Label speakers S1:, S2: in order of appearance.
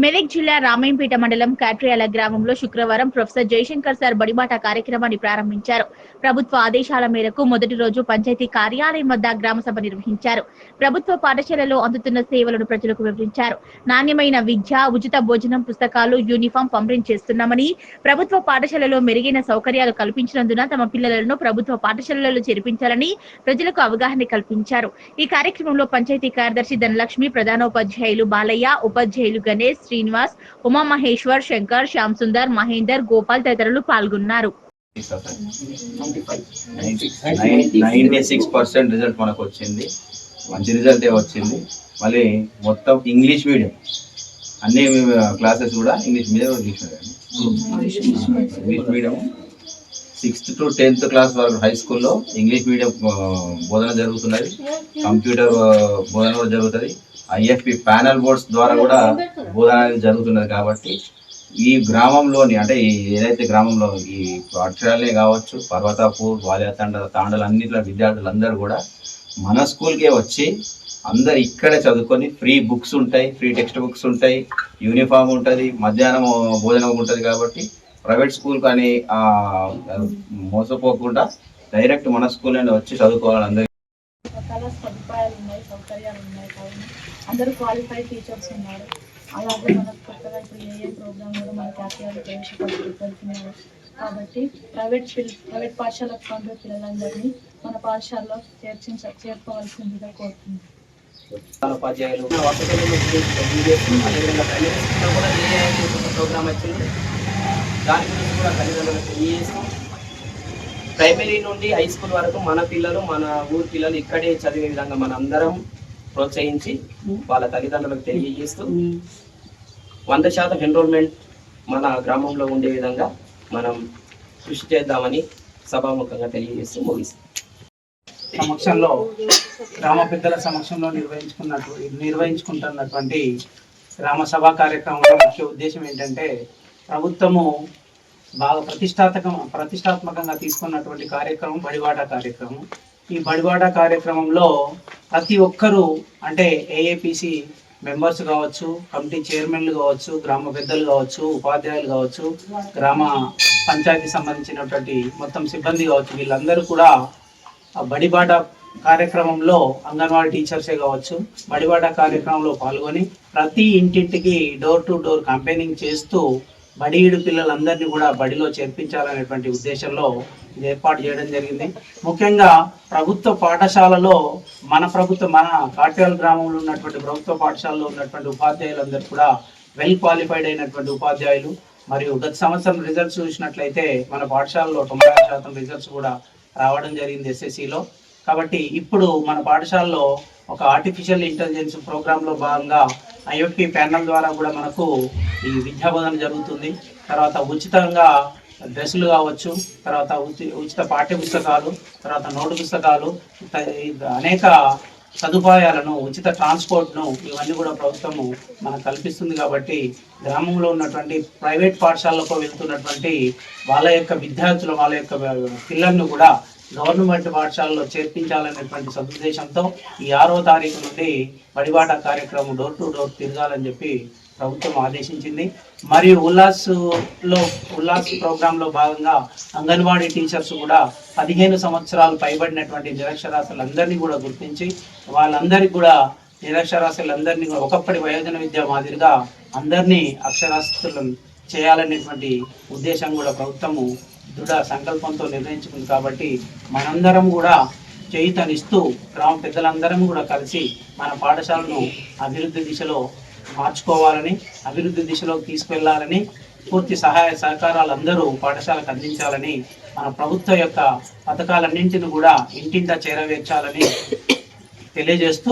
S1: మెదక్ జిల్లా రామాయంపేట మండలం కాట్రియాల గ్రామంలో శుక్రవారం ప్రొఫెసర్ జయశంకర్ సార్ బడిబాట కార్యక్రమాన్ని ప్రారంభించారు. ప్రభుత్వ ఆదేశాల మేరకు మొదటి రోజు పంచాయతీ కార్యాలయం వద్ద గ్రామ సభ నిర్వహించారు. ప్రభుత్వ పాఠశాలలో అందుతున్న సేవలను ప్రజలకు వివరించారు. నాణ్యమైన విద్య, ఉచిత భోజనం, పుస్తకాలు, యూనిఫామ్ పంపిణీ చేస్తున్నామని, ప్రభుత్వ పాఠశాలలో మెరుగైన సౌకర్యాలు కల్పించినందున తమ పిల్లలను ప్రభుత్వ పాఠశాలలలో చేర్పించాలని ప్రజలకు అవగాహన కల్పించారు. ఈ కార్యక్రమంలో పంచాయతీ కార్యదర్శి ధనలక్ష్మి, ప్రధానోపాధ్యాయులు బాలయ్య, ఉపాధ్యాయులు గణేష్, శ్రీనివాస్, ఉమా మహేశ్వర్, శంకర్, శ్యామ్ సుందర్, మహేందర్, గోపాల్ తదితరులు పాల్గొన్నారు.
S2: 96% రిజల్ట్ మనకు వచ్చింది. మంచి రిజల్టే వచ్చింది. మళ్ళీ మొత్తం ఇంగ్లీష్ మీడియం, అన్ని క్లాసెస్ కూడా English medium. English medium 6th to 10th class వరకు హై స్కూల్లో ఇంగ్లీష్ మీడియం బోధన జరుగుతున్నది. కంప్యూటర్ బోధన కూడా జరుగుతుంది. IFP ప్యానల్ బోర్డ్స్ ద్వారా కూడా బోధన జరుగుతున్నది. కాబట్టి ఈ గ్రామంలోని, అంటే ఏదైతే గ్రామంలో ఈ పాఠశాలనే కావచ్చు, పర్వతాపూర్, తాండలు అన్నిట్లో విద్యార్థులందరూ కూడా మన స్కూల్కే వచ్చి అందరు ఇక్కడే చదువుకొని ఫ్రీ బుక్స్ ఉంటాయి, ఫ్రీ టెక్స్ట్ బుక్స్ ఉంటాయి, యూనిఫామ్ ఉంటుంది, మధ్యాహ్నం భోజనం ఉంటుంది. కాబట్టి ప్రైవేట్ స్కూల్ కానీ మోసపోకుండా డైరెక్ట్ మన స్కూల్ అని వచ్చి చదువుకోవాలని అందరూ
S3: సదుపాయాలు ఉన్నాయి, సౌకర్యాలు ఉన్నాయి. కాబట్టి అందరూ క్వాలిఫైడ్ టీచర్స్ ఉన్నారు. అలాగే మనకు కొత్తగా ఇప్పుడు ఏ ప్రోగ్రామ్ కూడా మన క్యాపిటల్ ప్రవేశపెడుతున్నారు. కాబట్టి ప్రైవేట్ పాఠశాలకు పంపే పిల్లలందరినీ మన పాఠశాలలో చేర్చుకోవాల్సిందిగా కోరుతున్నాం.
S4: ప్రోగ్రామ్ వచ్చింది, దాని గురించి కూడా తల్లిదండ్రులకు తెలియజేస్తాం. ప్రైమరీ నుండి హై స్కూల్ వరకు మన పిల్లలు, మన ఊరి పిల్లలు ఇక్కడే చదివే విధంగా మన అందరం ప్రోత్సహించి వాళ్ళ తల్లిదండ్రులకు తెలియజేస్తూ 100% ఎన్రోల్మెంట్ మన గ్రామంలో ఉండే విధంగా మనం కృషి చేద్దామని సభాముఖంగా తెలియజేస్తూ ముగిస్తాం.
S5: సమక్షంలో గ్రామ పెద్దల సమక్షంలో నిర్వహించుకుంటున్నటువంటి గ్రామ సభా కార్యక్రమంలో ముఖ్య ఉద్దేశం ఏంటంటే, ప్రభుత్వము బాగా ప్రతిష్టాత్మకంగా తీసుకున్నటువంటి కార్యక్రమం బడిబాట కార్యక్రమం. ఈ బడిబాట కార్యక్రమంలో ప్రతి ఒక్కరూ, అంటే AAPC మెంబర్స్ కావచ్చు, కమిటీ చైర్మన్లు కావచ్చు, గ్రామ పెద్దలు కావచ్చు, ఉపాధ్యాయులు కావచ్చు, గ్రామ పంచాయతీ సంబంధించినటువంటి మొత్తం సిబ్బంది కావచ్చు, వీళ్ళందరూ కూడా బడిబాట కార్యక్రమంలో అంగన్వాడీ టీచర్సే కావచ్చు, బడిబాట కార్యక్రమంలో పాల్గొని ప్రతి ఇంటింటికి డోర్ టు డోర్ క్యాంపెయినింగ్ చేస్తూ బడిఈడు పిల్లలందరినీ కూడా బడిలో చేర్పించాలనేటువంటి ఉద్దేశంలో ఏర్పాటు చేయడం జరిగింది. ముఖ్యంగా ప్రభుత్వ పాఠశాలలో మన కాట్యాల గ్రామంలో ఉన్నటువంటి ప్రభుత్వ పాఠశాలలో ఉన్నటువంటి ఉపాధ్యాయులందరూ కూడా వెల్ క్వాలిఫైడ్ అయినటువంటి ఉపాధ్యాయులు. మరియు గత సంవత్సరం రిజల్ట్స్ చూసినట్లయితే మన పాఠశాలలో 96% రిజల్ట్స్ కూడా రావడం జరిగింది SSCలో. కాబట్టి ఇప్పుడు మన పాఠశాలలో ఒక ఆర్టిఫిషియల్ ఇంటెలిజెన్స్ ప్రోగ్రాంలో భాగంగా IFP ప్యానల్ ద్వారా కూడా మనకు ఈ విద్యాబోధన జరుగుతుంది. తర్వాత ఉచితంగా డ్రెస్సులు కావచ్చు, తర్వాత ఉచిత పాఠ్య పుస్తకాలు, తర్వాత నోటు పుస్తకాలు, అనేక సదుపాయాలను, ఉచిత ట్రాన్స్పోర్ట్ను, ఇవన్నీ కూడా ప్రభుత్వము మనకు కల్పిస్తుంది. కాబట్టి గ్రామంలో ఉన్నటువంటి ప్రైవేట్ పాఠశాలకు వెళ్తున్నటువంటి వాళ్ళ యొక్క విద్యార్థులు, వాళ్ళ యొక్క పిల్లలను కూడా గవర్నమెంట్ పాఠశాలలో చేర్పించాలనేటువంటి సదుద్దేశంతో ఈ 6వ తారీఖు నుండి బడిబాట కార్యక్రమం డోర్ టు డోర్ తిరగాలని చెప్పి ప్రభుత్వం ఆదేశించింది. మరియు ఉల్లాస్ ప్రోగ్రాంలో భాగంగా అంగన్వాడీ టీచర్స్ కూడా 15 సంవత్సరాలు పైబడినటువంటి నిరక్షరాస్యులందరినీ కూడా గుర్తించి వాళ్ళందరికీ కూడా నిరక్షరాస్యులందరినీ కూడా ఒకప్పటి వయోజన విద్య మాదిరిగా అందరినీ అక్షరాస్యులను చేయాలనేటువంటి ఉద్దేశం కూడా ప్రభుత్వము దృఢ సంకల్పంతో నిర్ణయించుకుంది. కాబట్టి మనందరం కూడా చేయుతనిస్తూ గ్రామ పెద్దలందరం కూడా కలిసి మన పాఠశాలను అభివృద్ధి దిశలో మార్చుకోవాలని, అభివృద్ధి దిశలోకి తీసుకెళ్లాలని, పూర్తి సహాయ సహకారాలు అందరూ పాఠశాలకు అందించాలని, మన ప్రభుత్వ యొక్క పథకాలన్నింటిని కూడా ఇంటింటా చేరవేర్చాలని తెలియజేస్తూ